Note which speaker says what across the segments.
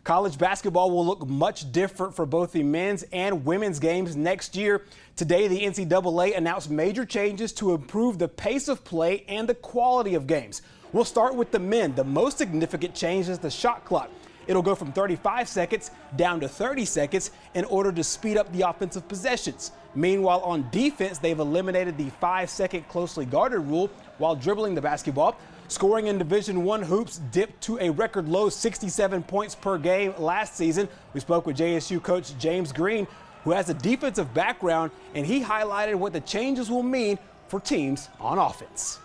Speaker 1: College basketball will look much different for both the men's and women's games next year. Today, the NCAA announced major changes to improve the pace of play and the quality of games. We'll start with the men. The most significant change is the shot clock. It'll go from 35 seconds down to 30 seconds in order to speed up the offensive possessions. Meanwhile, on defense, they've eliminated the 5-second closely guarded rule while dribbling the basketball. Scoring in Division I hoops dipped to a record low 67 points per game last season. We spoke with JSU coach James Green, who has a defensive background, and he highlighted what the changes will mean for teams on offense.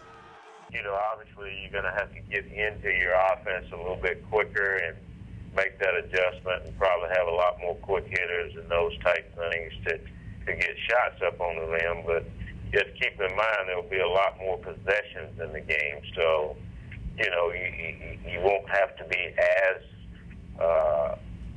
Speaker 2: You know, obviously you're going to have to get into your offense a little bit quicker and make that adjustment, and probably have a lot more quick hitters and those type things to get shots up on the rim. But just keep in mind there will be a lot more possessions in the game, so you know you won't have to be as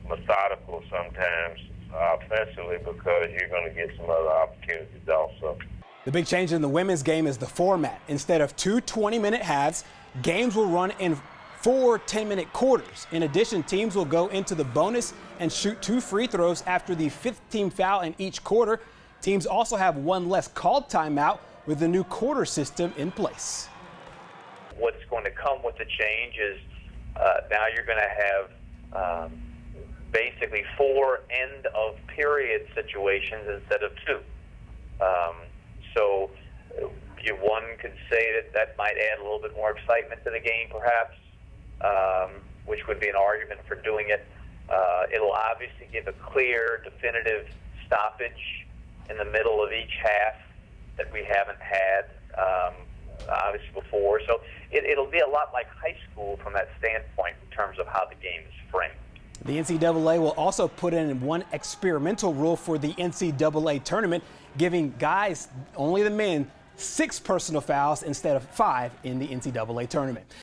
Speaker 2: methodical sometimes offensively, because you're going to get some other opportunities also.
Speaker 1: The big change in the women's game is the format. Instead of 2 20-minute halves, games will run in 4 10-minute quarters. In addition, teams will go into the bonus and shoot 2 free throws after the 5th team foul in each quarter. Teams also have 1 less called timeout with the new quarter system in place.
Speaker 3: What's going to come with the change is now you're going to have basically 4 end-of-period situations instead of 2. So one could say that might add a little bit more excitement to the game, perhaps, which would be an argument for doing it. It'll obviously give a clear, definitive stoppage in the middle of each half that we haven't had obviously before. So it'll be a lot like high school from that standpoint in terms of how the game is framed.
Speaker 1: The NCAA will also put in 1 experimental rule for the NCAA tournament, giving guys, only the men, 6 personal fouls instead of 5 in the NCAA tournament.